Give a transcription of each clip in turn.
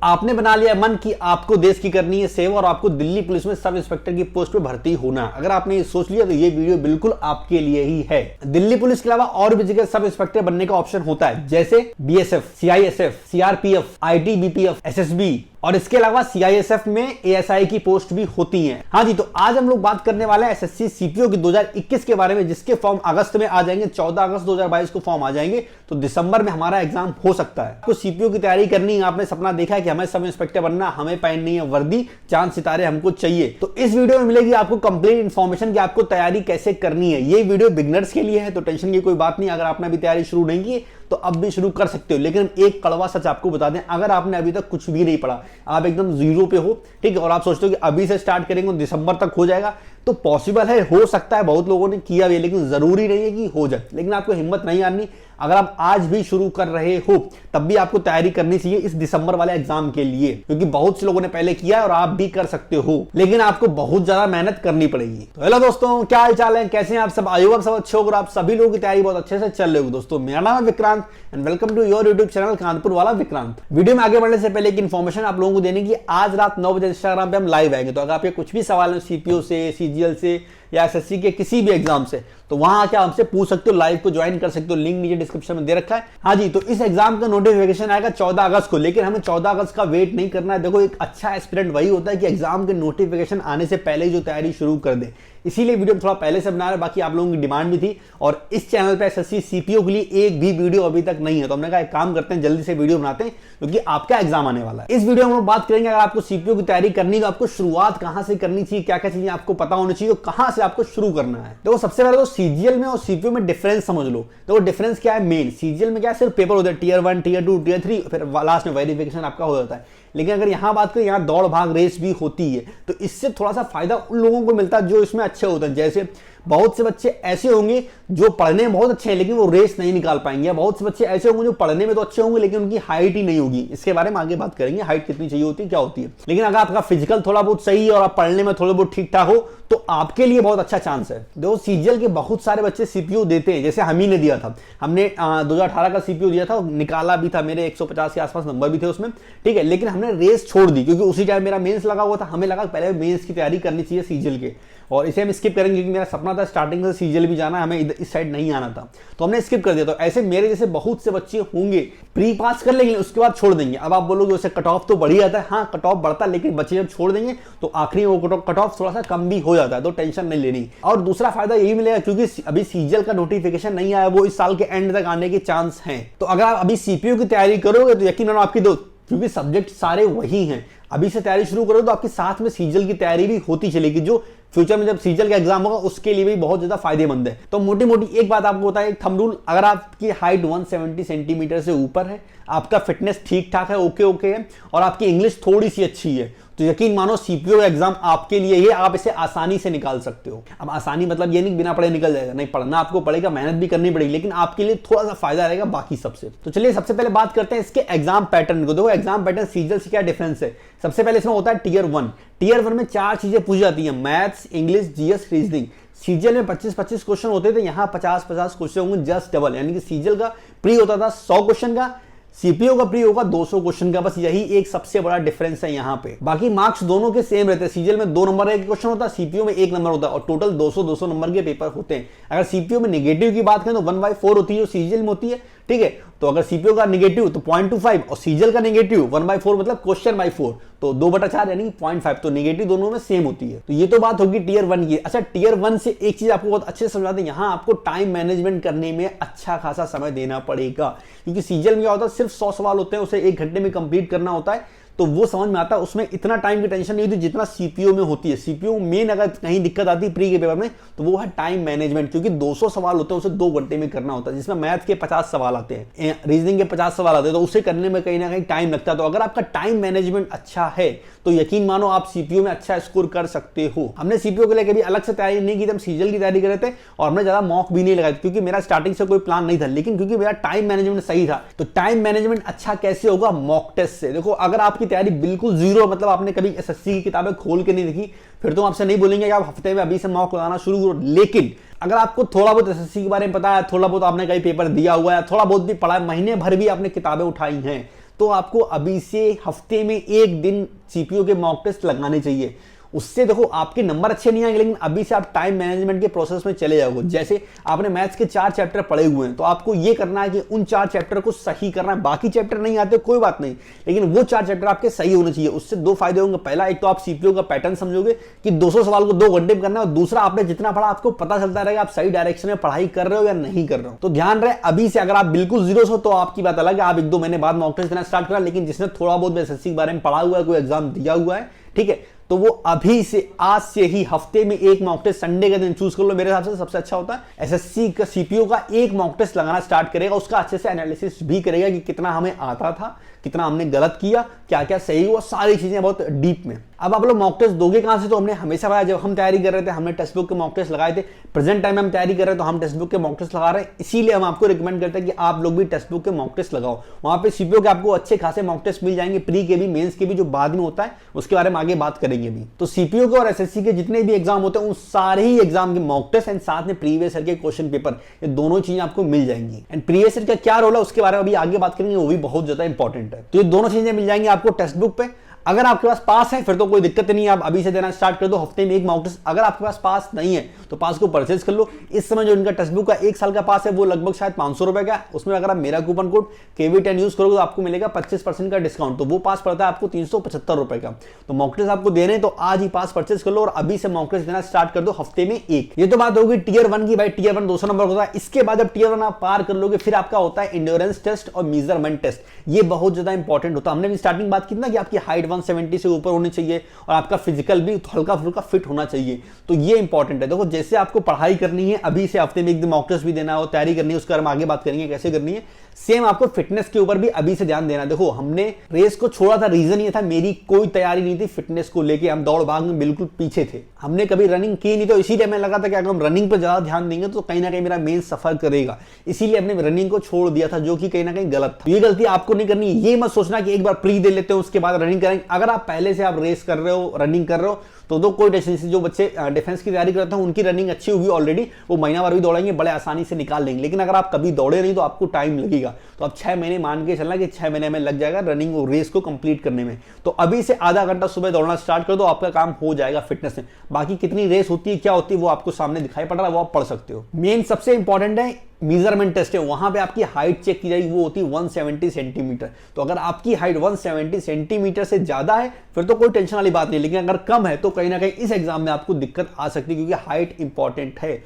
आपने बना लिया मन कि आपको देश की करनी है सेवा और आपको दिल्ली पुलिस में सब इंस्पेक्टर की पोस्ट पे भर्ती होना। अगर आपने ये सोच लिया तो ये वीडियो बिल्कुल आपके लिए ही है। दिल्ली पुलिस के अलावा और भी जगह सब इंस्पेक्टर बनने का ऑप्शन होता है, जैसे बीएसएफ, सीआईएसएफ, सीआरपीएफ, आईटीबीपीएफ, एसएसबी और इसके अलावा सीआईएसएफ में एएसआई की पोस्ट भी होती हैं। हाँ जी, तो आज हम लोग बात करने वाले हैं एसएससी सीपीओ की 2021 के बारे में, जिसके फॉर्म अगस्त में आ जाएंगे। 14 अगस्त 2022 को फॉर्म आ जाएंगे, तो दिसंबर में हमारा एग्जाम हो सकता है। आपको सीपीओ की तैयारी करनी है, आपने सपना देखा है कि हमें सब इंस्पेक्टर बनना, हमें पहननी है वर्दी, चांद सितारे हमको चाहिए, तो इस वीडियो में मिलेगी आपको कंप्लीट इन्फॉर्मेशन कि आपको तैयारी कैसे करनी है। ये वीडियो बिगनर्स के लिए है, तो टेंशन की कोई बात नहीं। अगर आपने अभी तैयारी शुरू नहीं की तो अब भी शुरू कर सकते हो। लेकिन एक कड़वा सच आपको बता दें, अगर आपने अभी तक कुछ भी नहीं पढ़ा, आप एकदम जीरो पे हो, ठीक है, और आप सोचते हो कि अभी से स्टार्ट करेंगे दिसंबर तक हो जाएगा, तो पॉसिबल है, हो सकता है, बहुत लोगों ने किया भी, लेकिन जरूरी नहीं है कि हो जाए। लेकिन आपको हिम्मत नहीं आनी। अगर आप आज भी शुरू कर रहे हो तब भी आपको तैयारी करनी चाहिए इस दिसंबर वाले एग्जाम के लिए, क्योंकि बहुत से लोगों ने पहले किया है और आप भी कर सकते हो, लेकिन आपको बहुत ज्यादा मेहनत करनी पड़ेगी। तो हेलो दोस्तों, क्या हाल चाल है, कैसे हैं आप सब? आयोग आप सब अच्छे हो और आप सभी लोगों की तैयारी बहुत अच्छे से चल रही हो। दोस्तों मेरा नाम है Vikrant and welcome to your YouTube channel Kanpur वाला विक्रांत। वीडियो में आगे बढ़ने से पहले एक इन्फॉर्मेशन आप लोगों को देने की, आज रात 9 बजे इंस्टाग्राम पे हम लाइव आएंगे। तो अगर आपके कुछ भी सवाल है सीपीओ से, सीजीएल से या एसएससी के किसी भी एग्जाम से, तो वहां आके हमसे पूछ सकते हो, लाइव को ज्वाइन कर सकते हो, लिंक नीचे डिस्क्रिप्शन में दे रखा है। हाँ जी, तो इस एग्जाम का नोटिफिकेशन आएगा 14 अगस्त को, लेकिन हमें 14 अगस्त का वेट नहीं करना है। देखो, एक अच्छा एस्पिरेंट वही होता है कि एग्जाम के नोटिफिकेशन आने से पहले ही जो तैयारी शुरू कर दे, इसीलिए वीडियो थोड़ा पहले से बना रहे। बाकी आप लोगों की डिमांड भी थी और इस चैनल पे एसएससी सीपीओ के लिए एक भी वीडियो अभी तक नहीं है, तो हमने कहा एक काम करते हैं, जल्दी से वीडियो बनाते हैं, क्योंकि आपका एग्जाम आने वाला है। इस वीडियो में हम लोग बात करेंगे, अगर आपको सीपीओ की तैयारी करनी है तो आपको शुरुआत कहां से करनी चाहिए, क्या क्या चीजें आपको पता होनी चाहिए, तो कहां से आपको शुरू करना है। देखो, सबसे पहले तो सीजीएल में और सीपीओ में डिफरेंस समझ लो। देखो डिफरेंस क्या है मेन, सीजीएल में क्या है, सिर्फ पेपर होता है, टीयर 1, टीयर 2, टीयर 3, फिर लास्ट में वेरिफिकेशन आपका हो जाता है। लेकिन अगर यहां बात करें, यहां दौड़ भाग रेस भी होती है, तो इससे थोड़ा सा फायदा उन लोगों को मिलता है जो इसमें अच्छे होते हैं। जैसे बहुत से बच्चे ऐसे होंगे जो पढ़ने में बहुत अच्छे हैं लेकिन वो रेस नहीं निकाल पाएंगे, बहुत से बच्चे ऐसे होंगे जो पढ़ने में तो अच्छे होंगे लेकिन उनकी हाइट ही नहीं होगी। इसके बारे में आगे बात करेंगे, हाइट कितनी चाहिए होती है, क्या होती है। लेकिन अगर आपका फिजिकल थोड़ा बहुत सही है और आप पढ़ने में थोड़ा बहुत ठीक ठाक हो, तो आपके लिए बहुत अच्छा चांस है। देखो, सीजीएल के बहुत सारे बच्चे सीपीओ देते हैं, जैसे हम ही ने दिया था, हमने 2018 का सीपीओ दिया था, निकाला भी था, मेरे 150 के आसपास नंबर भी थे उसमें, ठीक है। लेकिन हमने रेस छोड़ दी क्योंकि उसी टाइम मेरा मेंस लगा हुआ था, हमें लगा पहले मेंस की तैयारी करनी चाहिए सीजीएल के, और इसे हम स्किप करेंगे क्योंकि मेरा सपना था स्टार्टिंग से सीजीएल भी जाना, हमें इस साइड नहीं आना था, तो हमने स्किप कर दिया। तो ऐसे मेरे जैसे बहुत से बच्चे होंगे, प्री पास कर लेंगे, उसके बाद छोड़ देंगे। अब आप बोलोगे उसे कट ऑफ तो बढ़ ही जाता है, हाँ कट ऑफ बढ़ता है, लेकिन बच्चे जब छोड़ देंगे तो आखिरी में वो कट ऑफ थोड़ा सा कम भी हो जाता है, तो टेंशन नहीं लेनी। और दूसरा फायदा यही मिलेगा क्योंकि अभी सीजीएल का नोटिफिकेशन नहीं आया, वो इस साल के एंड तक आने के चांस हैं। तो अगर आप अभी सीपीओ की तैयारी करोगे तो यकीन मानो आपकी क्योंकि सब्जेक्ट सारे वही हैं, अभी से तैयारी शुरू करोगे तो आपके साथ में सीजीएल की तैयारी भी होती चलेगी, जो फ्यूचर में जब सीजीएल का एग्जाम होगा उसके लिए भी बहुत ज्यादा फायदेमंद है। तो मोटी मोटी एक बात आपको बताएं, एक थंब रूल, अगर आपकी हाइट 170 सेंटीमीटर से ऊपर है, आपका फिटनेस ठीक ठाक है, ओके है, और आपकी इंग्लिश थोड़ी सी अच्छी है, तो यकीन मानो सीपीओ एग्जाम आपके लिए ये, आप इसे आसानी से निकाल सकते हो। अब आसानी मतलब ये नहीं बिना पढ़े निकल जाएगा, नहीं, पढ़ना आपको पड़ेगा, मेहनत भी करनी पड़ेगी, लेकिन आपके लिए थोड़ा सा फायदा रहेगा बाकी सबसे। तो चलिए सबसे पहले बात करते हैं इसके एग्जाम पैटर्न को। देखो एग्जाम पैटर्न सीजीएल से क्या डिफरेंस है। सबसे पहले इसमें होता है टीयर 1। टीयर 1 में 4 चीजें पूछी जाती है, maths, English, GS, reasoning. CGL में 25-25 क्वेश्चन होते थे, यहाँ 50-50 क्वेश्चन होंगे, जस्ट डबल, यानी कि सीजीएल का प्री होता था 100 क्वेश्चन का, सीपीओ का प्री होगा 200 क्वेश्चन का, बस यही एक सबसे बड़ा डिफरेंस है यहाँ पे। बाकी मार्क्स दोनों के सेम रहते हैं, सीजीएल में 2 नंबर का एक क्वेश्चन होता है, सीपीओ में 1 नंबर होता है, और टोटल 200-200 नंबर के पेपर होते हैं। अगर सीपीओ में नेगेटिव की बात करें तो 1/4 होती है जो सीजीएल में होती है, ठीक है। तो अगर सीपीओ का नेगेटिव तो 0.25 और सीजीएल का नेगेटिव 1/4 मतलब क्वेश्चन बाई 4, तो 2/4 यानी 0.5, तो नेगेटिव दोनों में सेम होती है। तो ये तो बात होगी टीयर 1 की। अच्छा, टीयर 1 से एक चीज आपको बहुत अच्छे से समझा दें, यहाँ आपको टाइम मैनेजमेंट करने में अच्छा खासा समय देना पड़ेगा, क्योंकि सीजीएल में क्या होता है, सिर्फ 100 सवाल होते हैं, उसे 1 घंटे में कंप्लीट करना होता है, तो वो समझ में आता है, उसमें इतना टाइम की टेंशन नहीं होती जितना सीपीओ में होती है। सीपीओ मेन अगर कहीं दिक्कत आती है प्री के पेपर में तो वो है टाइम मैनेजमेंट, क्योंकि 200 सवाल होते हैं, उसे 2 घंटे में करना होता है, जिसमें मैथ के 50 सवाल आते हैं, रीजनिंग के 50 सवाल आते हैं, तो उसे करने में कहीं ना कहीं टाइम लगता है। तो अगर आपका टाइम मैनेजमेंट अच्छा है तो यकीन मानो आप सीपीओ में अच्छा स्कोर कर सकते हो। हमने सीपीओ के लिए कभी अलग से तैयारी नहीं की थी, हम सीजीएल की तैयारी कर रहे थे और हमने ज्यादा मॉक भी नहीं लगाए थे, क्योंकि मेरा स्टार्टिंग से कोई प्लान नहीं था, लेकिन क्योंकि मेरा टाइम मैनेजमेंट सही था। तो टाइम मैनेजमेंट अच्छा कैसे होगा, मॉक टेस्ट से। देखो, अगर आपकी तैयारी बिल्कुल जीरो, मतलब आपने कभी एसएससी की किताबें खोल के नहीं देखी, फिर तो आपसे नहीं बोलेंगे कि आप हफ्ते में अभी से मॉक लगाना शुरू करो। लेकिन अगर आपको थोड़ा बहुत एसएससी के बारे में पता है, थोड़ा बहुत आपने कहीं पेपर दिया हुआ है, थोड़ा बहुत भी पढ़ा है, महीने भर भी आपने किताबें उठाई हैं, तो आपको अभी से हफ्ते में एक दिन सीपीयू के मॉक टेस्ट लगाने चाहिए। उससे देखो आपके नंबर अच्छे नहीं आएंगे, लेकिन अभी से आप टाइम मैनेजमेंट के प्रोसेस में चले जाओगे। जैसे आपने मैथ्स के 4 चैप्टर पढ़े हुए हैं, तो आपको ये करना है कि उन 4 चैप्टर को सही करना है। बाकी चैप्टर नहीं आते कोई बात नहीं, लेकिन वो 4 चैप्टर आपके सही होने चाहिए। उससे 2 फायदे होंगे। पहला, एक तो आप सीपीयू का पैटर्न समझोगे कि 200 सवाल को 2 घंटे में करना है, और दूसरा, आपने जितना पढ़ा आपको पता चलता रहेगा आप सही डायरेक्शन में पढ़ाई कर रहे हो या नहीं कर रहे हो। तो ध्यान रहे, अभी से अगर आप बिल्कुल जीरो हो तो आपकी बात अलग है, आप 1-2 महीने बाद मॉक टेस्ट देना स्टार्ट करा। लेकिन जिसने थोड़ा बहुत एसएससी के बारे में पढ़ा हुआ है, कोई एग्जाम दिया हुआ है, ठीक है, तो वो अभी से आज से ही हफ्ते में एक मॉक टेस्ट संडे का दिन चूज कर लो। मेरे हिसाब से सबसे अच्छा होता है। एसएससी का सीपीयू का एक मॉक टेस्ट लगाना स्टार्ट करेगा, उसका अच्छे से एनालिसिस भी करेगा कि कितना हमें आता था, कितना हमने गलत किया, क्या क्या सही हुआ, सारी चीजें बहुत डीप में। अब आप लोग मॉक टेस्ट दोगे कहां से? तो हमने हमेशा बताया, जब हम तैयारी कर रहे थे हमने टेक्स्ट बुक के मॉक टेस्ट लगाए थे। प्रेजेंट टाइम में हम तैयारी कर रहे हैं तो हम टेक्स्ट बुक के मॉक टेस्ट लगा रहे हैं। इसीलिए हम आपको रिकमेंड करते हैं कि आप लोग भी टेक्स्ट बुक के मॉक टेस्ट लगाओ। वहां पे सीपीयू के आपको अच्छे खासे मॉक टेस्ट मिल जाएंगे, प्री के भी, मेंस के भी, जो बाद में होता है उसके बारे में आगे बात करेंगे भी। तो सीपीयू के और एसएससी के जितने भी एग्जाम होते हैं उन सारे ही एग्जाम के मॉक टेस्ट एंड साथ में प्रीवियस ईयर के क्वेश्चन पेपर, ये दोनों चीजें आपको मिल जाएंगी। एंड प्रीवियस ईयर का क्या रोल है उसके बारे में अभी आगे बात करेंगे, वो भी बहुत ज्यादा इंपॉर्टेंट है। तो ये दोनों चीजें मिल जाएंगी आपको टेक्स्ट बुक पे। अगर आपके पास पास है फिर तो कोई दिक्कत नहीं है, आप अभी से देना स्टार्ट कर दो, हफ्ते में एक मॉक टेस्ट। अगर आपके पास पास नहीं है तो पास को परचेज कर लो। इस समय जो इनका टेक्स्ट बुक का 1 साल का पास है वो लगभग शायद 500 रुपए का। उसमें अगर आप मेरा कूपन कोड KV10 यूज करोगे तो आपको मिलेगा 25% का डिस्काउंट। तो वो पास पड़ता है आपको 375 रुपए का। तो मॉक टेस्ट आपको दे रहे हैं तो आज ही पास परचेज कर लो और अभी से मॉक टेस्ट देना स्टार्ट कर दो, हफ्ते में एक। ये तो बात होगी टियर 1 की। भाई टियर 1 200 नंबर होता है। इसके बाद जब टियर 1 आप पार कर लोगे फिर आपका होता है इंड्योरेंस टेस्ट और मेजरमेंट टेस्ट। ये बहुत ज्यादा इंपॉर्टेंट होता है। हमने भी स्टार्टिंग बात की ना कि आपकी हाइट 170 से ऊपर होनी चाहिए और आपका फिजिकल भी हल्का फुल्का फिट होना चाहिए। तो ये इंपॉर्टेंट है। देखो जैसे आपको पढ़ाई करनी है, अभी से हफ्ते में एक दिन मॉक टेस्ट भी देना हो, तैयारी करनी है, उसके बारे में आगे बात करेंगे कैसे करनी है। सेम आपको फिटनेस के ऊपर भी अभी से ध्यान देना। देखो हमने रेस को छोड़ा था, रीजन ये था मेरी कोई तैयारी नहीं थी फिटनेस को लेके। हम दौड़ भाग में बिल्कुल पीछे थे, हमने कभी रनिंग की नहीं। तो इसीलिए हमें लगा था कि अगर हम रनिंग पर ज्यादा ध्यान देंगे तो कहीं ना कहीं मेरा मेन सफर करेगा। इसीलिए हमने रनिंग को छोड़ दिया था, जो कि कहीं ना कहीं गलत था। ये गलती आपको नहीं करनी। ये मत सोचना कि एक बार प्री दे लेते हो उसके बाद रनिंग करेंगे। अगर आप पहले से आप रेस कर रहे हो, रनिंग कर रहे हो तो कोई टेंशन नहीं। जो बच्चे डिफेंस की तैयारी करते हैं उनकी रनिंग अच्छी होगी ऑलरेडी, वो महीना भर भी दौड़ेंगे, बड़े आसानी से निकाल लेंगे। लेकिन अगर आप कभी दौड़े नहीं तो आपको टाइम लगेगा। तो आप 6 महीने मान के चलना कि 6 महीने में लग जाएगा रनिंग और रेस को कंप्लीट करने में। तो अभी से आधा घंटा सुबह दौड़ना स्टार्ट कर दो, आपका काम हो जाएगा फिटनेस में। बाकी कितनी रेस होती है, क्या होती है, वो आपको सामने दिखाई पड़ रहा है, वो आप पढ़ सकते हो। मेन सबसे इंपॉर्टेंट है मेजरमेंट टेस्ट है। वहां पे आपकी हाइट चेक की जाएगी, वो होती है 170 सेंटीमीटर। तो अगर आपकी हाइट 170 सेंटीमीटर से ज्यादा है फिर तो कोई टेंशन वाली बात नहीं। लेकिन अगर कम है तो कहीं ना कहीं इस एग्जाम में आपको दिक्कत आ सकती है, क्योंकि हाइट इंपॉर्टेंट है।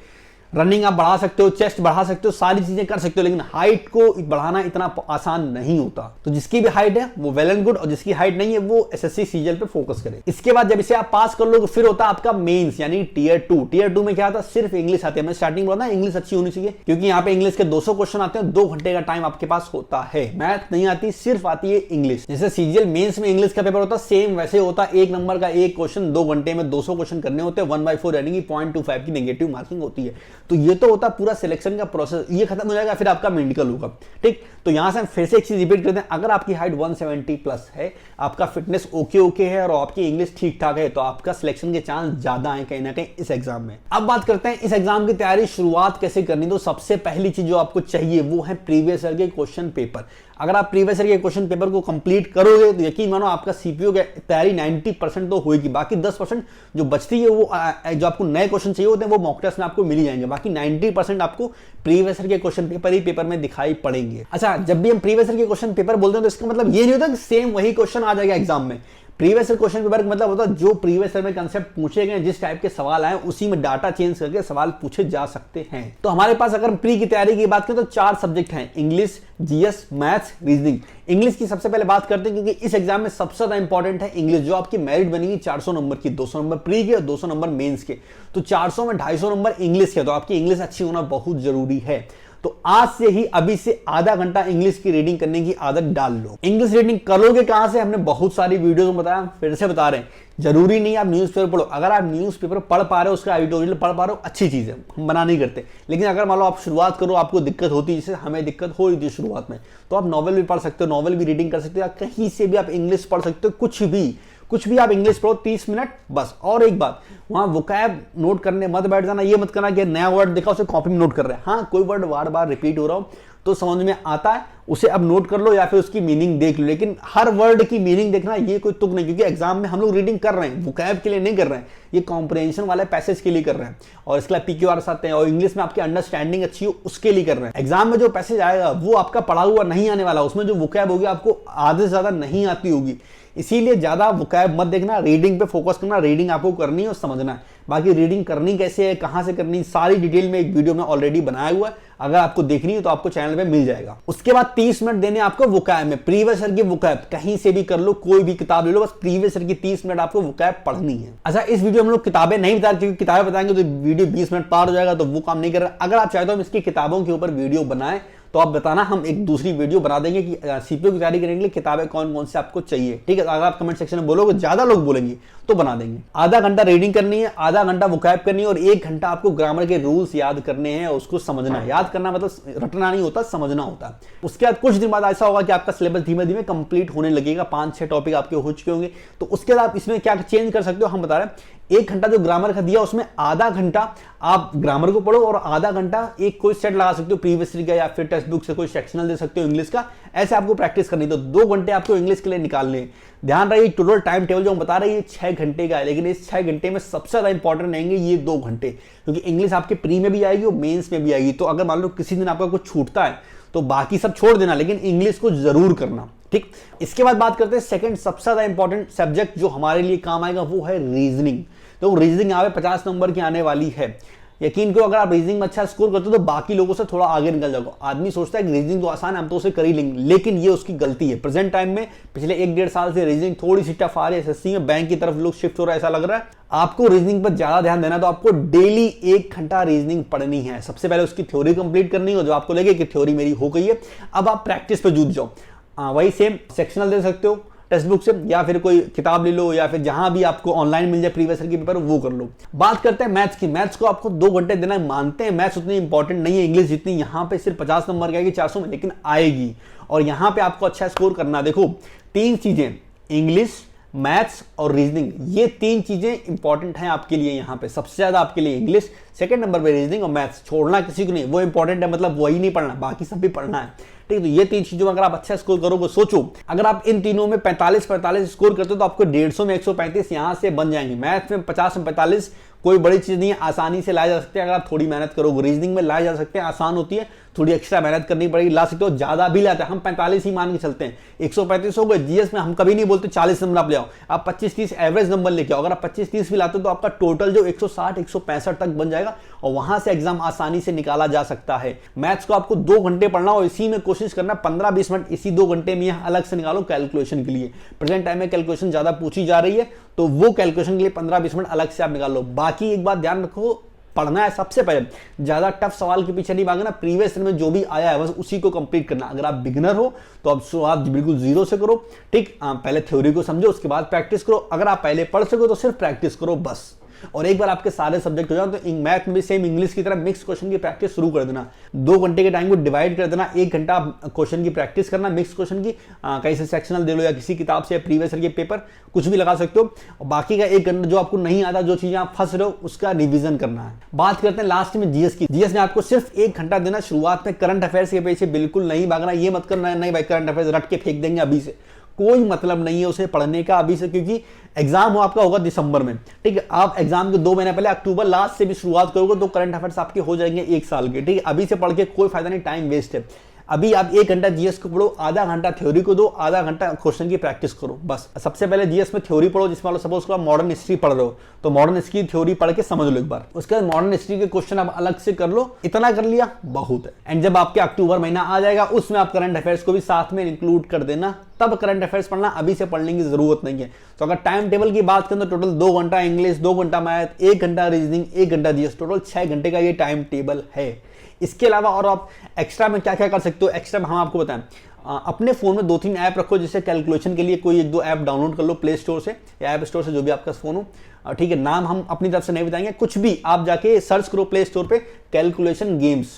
रनिंग आप बढ़ा सकते हो, चेस्ट बढ़ा सकते हो, सारी चीजें कर सकते हो, लेकिन हाइट को बढ़ाना इतना आसान नहीं होता। तो जिसकी भी हाइट है वो वेल एंड गुड, और जिसकी हाइट नहीं है वो एसएससी सीजीएल पे फोकस करे। इसके बाद जब इसे आप पास कर लोगे फिर होता है आपका मेंस यानी टियर 2। टियर 2 में क्या आता है, सिर्फ इंग्लिश आती है। मैं स्टार्टिंग बोला ना इंग्लिश अच्छी होनी चाहिए, क्योंकि यहाँ पे इंग्लिश के 200 क्वेश्चन आते हैं। 2 घंटे का टाइम आपके पास होता है। मैथ नहीं आती, सिर्फ आती है इंग्लिश। जैसे सीजीएल मेंस में इंग्लिश का पेपर होता है सेम वैसे होता है। 1 नंबर का एक क्वेश्चन 2 घंटे में 200 क्वेश्चन करने होते हैं। 1/4 यानी कि 0.25 की नेगेटिव मार्किंग होती है। तो ये तो होता पूरा सिलेक्शन का प्रोसेस। ये खत्म हो जाएगा फिर आपका मेडिकल होगा। ठीक, तो यहां से हम फिर से एक चीज रिपीट करते हैं। अगर आपकी हाइट 170 प्लस है, आपका फिटनेस ओके है और आपकी इंग्लिश ठीक ठाक है, तो आपका सिलेक्शन के चांस ज्यादा है कहीं ना कहीं इस एग्जाम में। अब बात करते हैं इस एग्जाम की तैयारी शुरुआत कैसे करनी। तो सबसे पहली चीज जो आपको चाहिए वो है प्रीवियस ईयर के क्वेश्चन पेपर। अगर आप प्रीवियस ईयर के क्वेश्चन पेपर को कंप्लीट करोगे तो यकीन मानो आपका सीपीयू की तैयारी 90% तो होगी। बाकी 10% जो बचती है वो जो आपको नए क्वेश्चन चाहिए होते हैं वो मॉक टेस्ट में आपको मिल ही जाएंगे। बाकी 90% आपको प्रीवियस ईयर के क्वेश्चन पेपर ही पेपर में दिखाई पड़ेंगे। अच्छा, जब भी हम प्रीवियस ईयर के क्वेश्चन पेपर बोलते हैं तो इसका मतलब ये नहीं होता कि सेम वही क्वेश्चन आ जाएगा एग्जाम में। प्रीवियस ईयर क्वेश्चन पेपर का मतलब होता है जो प्रीवियस ईयर में कंसेप्ट पूछे गए, जिस टाइप के सवाल आए उसी में डाटा चेंज करके सवाल पूछे जा सकते हैं। तो हमारे पास अगर प्री की तैयारी की बात करें तो 4 सब्जेक्ट हैं, English, GS, maths, reasoning. English की सबसे पहले बात करते हैं क्योंकि इस एग्जाम में सबसे ज्यादा इंपॉर्टेंट है इंग्लिश, जो आपकी मेरिट बनेगी 400 नंबर की, 200 नंबर प्री के और 200 नंबर मेंस के। तो 400 में 250 नंबर इंग्लिश के, तो आपकी इंग्लिश अच्छी होना बहुत जरूरी है। तो आज से ही अभी से आधा घंटा इंग्लिश की रीडिंग करने की आदत डाल लो। इंग्लिश रीडिंग करोगे कहां से, हमने बहुत सारी वीडियोस में बताया, फिर से बता रहे हैं। जरूरी नहीं आप न्यूज़पेपर पढ़ो। अगर आप न्यूज़पेपर पढ़ पा रहे हो, उसका एडिटोरियल पढ़ पा रहे हो, अच्छी चीज है, हम मना नहीं करते। लेकिन अगर मान लो आप शुरुआत करो, आपको दिक्कत होती है, जैसे हमें दिक्कत हो रही थी शुरुआत में, तो आप नॉवेल भी पढ़ सकते हो, नॉवेल भी रीडिंग कर सकते हो, या कहीं से भी आप इंग्लिश पढ़ सकते हो। कुछ भी आप इंग्लिश पढ़ो 30 मिनट बस। और एक बात, वहां वोकैब नोट करने मत बैठ जाना। ये मत करना कि नया वर्ड देखा उसे कॉपी में नोट कर रहे हैं। हाँ, कोई वर्ड बार बार रिपीट हो रहा हो तो समझ में आता है, उसे अब नोट कर लो या फिर उसकी मीनिंग देख लो। लेकिन हर वर्ड की मीनिंग देखना ये कोई तुक नहीं, क्योंकि एग्जाम में हम लोग रीडिंग कर रहे हैं, वोकैब के लिए नहीं कर रहे हैं, ये कॉम्प्रिहेंशन वाले पैसेज के लिए कर रहे हैं, और इसके लिए PQRs आते हैं, और इंग्लिश में आपकी अंडरस्टैंडिंग अच्छी हो उसके लिए कर रहे हैं। एग्जाम में जो पैसेज आएगा वो आपका पढ़ा हुआ नहीं आने वाला, उसमें जो वोकैब होगी आपको आधे से ज्यादा नहीं आती होगी। इसीलिए ज्यादा वोकैब मत देखना, रीडिंग पे फोकस करना, रीडिंग आपको करनी है और समझना है। बाकी रीडिंग करनी कैसे है, कहां से करनी, सारी डिटेल में एक वीडियो में ऑलरेडी बनाया हुआ है, अगर आपको देखनी है तो आपको चैनल पे मिल जाएगा। उसके बाद 30 मिनट देने आपको वोकैब में, प्रीवियस ईयर की वोकैब कहीं से भी कर लो, कोई भी किताब ले लो, बस प्रीवियस ईयर की 30 मिनट आपको वोकैब पढ़नी है। अच्छा, इस वीडियो में हम लोग किताबें नहीं बता रहे, क्योंकि किताबें बताएंगे तो वीडियो 20 मिनट पार हो जाएगा, तो वो काम नहीं कर रहा। अगर आप चाहते हो हम इसकी किताबों के ऊपर वीडियो बनाएं तो आप बताना, हम एक दूसरी वीडियो बना देंगे कि सीपीयू की तैयारी करने के लिए किताबें कौन कौन से आपको चाहिए। ठीक है, अगर आप कमेंट सेक्शन में बोलोगे, ज्यादा लोग बोलेंगे तो बना देंगे। आधा घंटा रीडिंग करनी है, आधा घंटा वोकैब करनी है, और 1 घंटा आपको ग्रामर के रूल्स याद करने हैं और उसको समझना है। याद करना मतलब रटना नहीं होता, समझना होता है। उसके बाद कुछ दिन बाद ऐसा होगा कि आपका सिलेबस धीमे धीमे कंप्लीट होने लगेगा, 5-6 टॉपिक आपके हो चुके होंगे। तो उसके बाद आप इसमें क्या चेंज कर सकते हो, हम बता रहे हैं। 1 घंटा जो ग्रामर का दिया उसमें आधा घंटा आप ग्रामर को पढ़ो, और आधा घंटा एक कोई सेट लगा सकते हो प्रीवियस ईयर का, या फिर टेक्स्ट बुक से कोई सेक्शनल दे सकते हो इंग्लिश का। ऐसे आपको प्रैक्टिस करनी, तो 2 घंटे आपको इंग्लिश के लिए निकालने। ध्यान रहे टोटल टाइम टेबल जो हम बता रहे हैं ये 6 घंटे का है, लेकिन इस 6 घंटे में सबसे ज्यादा इंपॉर्टेंट रहेंगे ये 2 घंटे, क्योंकि इंग्लिश आपके प्री में भी आएगी और मेंस में भी आएगी। तो अगर मान लो किसी दिन आपका कुछ छूटता है तो बाकी सब छोड़ देना, लेकिन इंग्लिश को जरूर करना। ठीक, इसके बाद बात करते हैं सेकंड सबसे ज्यादा इंपॉर्टेंट सब्जेक्ट जो हमारे लिए काम आएगा, वो है रीजनिंग। तो रीजनिंग यहाँ पे 50 नंबर की आने वाली है। यकीन करो, अगर आप रीजनिंग में अच्छा स्कोर करते हो तो बाकी लोगों से थोड़ा आगे निकल जाओगे। आदमी सोचता है कि रीजनिंग तो आसान है, हम तो उसे कर ही लेंगे, लेकिन ये उसकी गलती है। प्रेजेंट टाइम में पिछले 1-1.5 साल से रीजनिंग थोड़ी सी टफ आ रही है, एसएससी में बैंक की तरफ लोग शिफ्ट हो रहा है, ऐसा लग रहा है। आपको रीजनिंग पर ज्यादा ध्यान देना, तो आपको डेली 1 घंटा रीजनिंग पढ़नी है। सबसे पहले उसकी थ्योरी कंप्लीट करनी है, और जब आपको लगे कि थ्योरी मेरी हो गई है, अब आप प्रैक्टिस पे जूझ जाओ। वही सेम सेक्शनल दे सकते हो टेक्स्ट बुक से, या फिर कोई किताब ले लो, या फिर जहां भी आपको ऑनलाइन मिल जाए प्रीवियस ईयर की पेपर, वो कर लो। बात करते हैं मैथ्स की। मैथ्स को आपको 2 घंटे देना है। मानते हैं मैथ्स उतनी इंपॉर्टेंट नहीं है इंग्लिश जितनी, यहां पे सिर्फ 50 नंबर की आएगी 400 में, लेकिन आएगी, और यहां पे आपको अच्छा स्कोर करना। देखो 3 चीजें, इंग्लिश, मैथ्स और रीजनिंग, ये 3 चीजें इंपॉर्टेंट हैं आपके लिए। यहाँ पे सबसे ज्यादा आपके लिए इंग्लिश, सेकंड नंबर पे रीजनिंग और मैथ्स। छोड़ना किसी को नहीं, वो इंपॉर्टेंट है, मतलब वही नहीं पढ़ना, बाकी सब भी पढ़ना है। ठीक है, तो ये 3 चीजों में अगर आप अच्छा स्कोर करोगे, सोचो अगर आप इन तीनों में 45 स्कोर करते हो तो आपको 150 में 135 यहां से बन जाएंगे। मैथ्स में 50 में 45 कोई बड़ी चीज नहीं है, आसानी से लाया जा सकते हैं अगर आप थोड़ी मेहनत करोगे। रीजनिंग में लाया जा सकते हैं, आसान होती है, थोड़ी एक्स्ट्रा मेहनत करनी पड़ेगी, ला सकते हो। ज्यादा भी लाते हैं, हम 45 ही मान के चलते हैं, 135 हो गए। जीएस में हम कभी नहीं बोलते 40 नंबर आप ले आओ, आप 25-30 एवरेज नंबर लेके आओ। अगर आप 25-30 भी लाते हो तो आपका टोटल जो 160-165 तक बन जाएगा, और वहां से एग्जाम आसानी से निकाला जा सकता है। मैथ्स को आपको 2 घंटे पढ़ना, और इसी में कोशिश करना 15-20 मिनट इसी 2 घंटे में अलग से निकालो कैलकुलेशन के लिए। प्रेजेंट टाइम में कैलकुलेशन ज्यादा पूछी जा रही है, तो वो कैलकुलेशन के लिए 15-20 मिनट अलग से आप निकाल लो। बाकी एक बात ध्यान रखो, पढ़ना है सबसे पहले, ज्यादा टफ सवाल के पीछे नहीं भागना। प्रीवियस ईयर में जो भी आया है बस उसी को कंप्लीट करना। अगर आप बिगिनर हो तो आप शुरुआत बिल्कुल 0 से करो। ठीक, पहले थ्योरी को समझो, उसके बाद प्रैक्टिस करो। अगर आप पहले पढ़ सको तो सिर्फ प्रैक्टिस करो बस, और एक बार आपके सारे सब्जेक्ट हो जाए तो मैथ में भी सेम इंग्लिश की तरह मिक्स क्वेश्चन की प्रैक्टिस शुरू कर देना। 2 घंटे के टाइम को डिवाइड कर देना, 1 घंटा क्वेश्चन की प्रैक्टिस करना, मिक्स क्वेश्चन की, कहीं से सेक्शनल दे लो या किसी किताब से, प्रीवियस ईयर के पेपर कुछ भी लगा सकते हो। और बाकी का 1 घंटा जो आपको नहीं आता, जो चीजें आप फंस रहे हो, उसका रिवीजन करना है। बात करते हैं लास्ट में जीएस की। जीएस में आपको सिर्फ 1 घंटा देना। शुरुआत में करंट अफेयर्स के पीछे बिल्कुल नहीं भागना, ये मत करना नहीं भाई करंट अफेयर्स रट के फेंक देंगे अभी से, कोई मतलब नहीं है उसे पढ़ने का अभी से, क्योंकि एग्जाम हो आपका होगा दिसंबर में। ठीक है, आप एग्जाम के 2 महीने पहले अक्टूबर लास्ट से भी शुरुआत करोगे तो करंट अफेयर्स आपके हो जाएंगे 1 साल के। ठीक है, अभी से पढ़ के कोई फायदा नहीं, टाइम वेस्ट है। अभी आप 1 घंटा जीएस को पढ़ो, आधा घंटा थ्योरी को दो, आधा घंटा क्वेश्चन की प्रैक्टिस करो बस। सबसे पहले जीएस में थ्योरी पढ़ो, जिसमें सपोज करो मॉडर्न हिस्ट्री पढ़ रहे हो तो मॉडर्न हिस्ट्री की थ्योरी पढ़ के समझ लो एक बार। उसके बाद मॉडर्न हिस्ट्री के क्वेश्चन आप अलग से कर लो, इतना कर लिया बहुत है। एंड जब आपके अक्टूबर महीना आ जाएगा उसमें आप करंट अफेयर्स को भी साथ में इंक्लूड कर देना, तब करंट अफेयर्स पढ़ना, अभी से पढ़ने की जरूरत नहीं है। तो अगर टाइम टेबल की बात करें तो टोटल 2 घंटा इंग्लिश, 2 घंटा मैथ, 1 घंटा रीजनिंग, 1 घंटा जीएस, टोटल 6 घंटे का ये टाइम टेबल है। इसके अलावा और आप एक्स्ट्रा में क्या क्या कर सकते हो, एक्स्ट्रा में हम आपको बताएं, अपने फोन में 2-3 ऐप रखो, जिससे कैलकुलेशन के लिए कोई 1-2 ऐप डाउनलोड कर लो प्ले स्टोर से या ऐप स्टोर से, जो भी आपका फोन हो। ठीक है, नाम हम अपनी तरफ से नहीं बताएंगे, कुछ भी आप जाके सर्च करो प्ले स्टोर पे कैलकुलेशन गेम्स।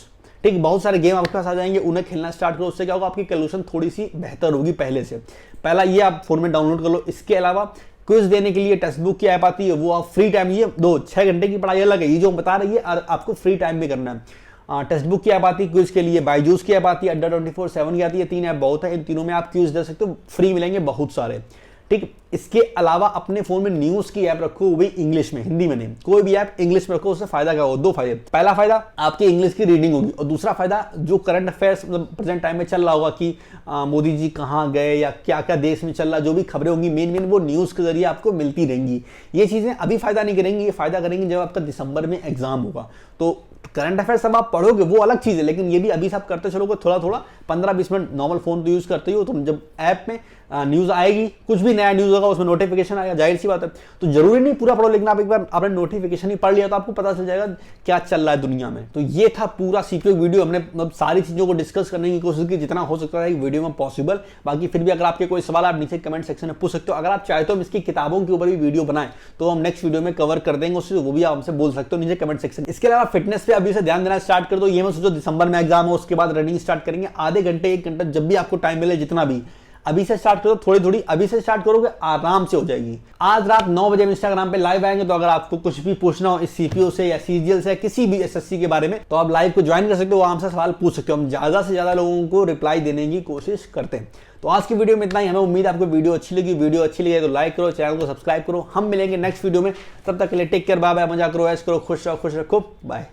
ठीक, बहुत सारे गेम आपके पास आ जाएंगे, उन्हें खेलना स्टार्ट करो। उससे क्या होगा, आपकी कैलकुलेशन थोड़ी सी बेहतर होगी पहले से। पहला ये आप फोन में डाउनलोड कर लो। इसके अलावा क्विज देने के लिए टेक्स्ट बुक की ऐप आती है, वो आप फ्री टाइम, ये 6 घंटे की पढ़ाई अलग है, ये जो बता रही है आपको फ्री टाइम में करना है। टेक्स्ट बुक की ऐप आती है क्विज के लिए, बायजूस की ऐप आती है, अड्डा 24/7 की आती है। 3 ऐप बहुत है, इन तीनों में आप क्विज दे सकते हो, फ्री मिलेंगे बहुत सारे। ठीक, इसके अलावा अपने फोन में न्यूज की ऐप रखो, वो भी इंग्लिश में, हिंदी में नहीं। कोई भी ऐप इंग्लिश में रखो, उससे फायदा क्या होगा? 2 फायदे। पहला फायदा आपकी इंग्लिश की रीडिंग होगी, और दूसरा फायदा जो करंट अफेयर्स मतलब प्रेजेंट टाइम में चल रहा होगा कि मोदी जी कहाँ गए या क्या क्या देश में चल रहा, जो भी खबरें होंगी मेन वो न्यूज के जरिए आपको मिलती रहेंगी। ये चीजें अभी फायदा नहीं करेंगी, ये फायदा करेंगी जब आपका दिसंबर में एग्जाम होगा। तो करंट अफेयर्स सब आप पढ़ोगे वो अलग चीज है, लेकिन ये भी अभी सब करते चलोगे थोड़ा थोड़ा, 15-20 मिनट नॉर्मल फोन तो यूज करते ही हो, तो जब ऐप में न्यूज आएगी, कुछ भी नया न्यूज होगा उसमें नोटिफिकेशन आएगा, जाहिर सी बात है। तो जरूरी नहीं पूरा पढ़ो, लेकिन आप एक बार आपने नोटिफिकेशन ही पढ़ लिया तो आपको पता चल जाएगा क्या चल रहा है दुनिया में। तो ये था पूरा सीपीओ वीडियो, हमने मतलब सारी चीजों को डिस्कस करने की कोशिश की जितना हो सकता है वीडियो में पॉसिबल। बाकी फिर भी अगर आपके कोई सवाल आप नीचे कमेंट सेक्शन में पूछ सकते हो। अगर आप चाहते हो हम इसकी किताबों के ऊपर भी वीडियो बनाएं तो हम नेक्स्ट वीडियो में कवर कर देंगे उससे, वो भी आप हमसे बोल सकते हो नीचे कमेंट सेक्शन। इसके अलावा फिटनेस पे अभी से ध्यान देना स्टार्ट कर दो। ये मत सोचो दिसंबर में एग्जाम हो उसके बाद रनिंग स्टार्ट करेंगे, आधे घंटे 1 घंटा जब भी आपको टाइम मिले, जितना भी अभी से स्टार्ट करो, थोड़ी थोड़ी अभी से स्टार्ट करोगे आराम से हो जाएगी। आज रात 9 बजे इंस्टाग्राम पे लाइव आएंगे, तो अगर आपको कुछ भी पूछना हो इस सीपीओ से या सीजीएल से किसी भी एसएससी के बारे में, तो आप लाइव को ज्वाइन कर सकते हो, आराम से सवाल पूछ सकते हो। हम ज्यादा से ज्यादा लोगों को रिप्लाई देने की कोशिश करते हैं। तो आज की वीडियो में इतना ही। हमें उम्मीद है आपको वीडियो अच्छी लगी। वीडियो अच्छी लगी तो लाइक करो, चैनल को सब्सक्राइब करो। हम मिलेंगे नेक्स्ट वीडियो में, तब तक के लिए टेक केयर, बाय बाय, मजा करो, ऐश करो, खुश रहो, खुश रखो, बाय।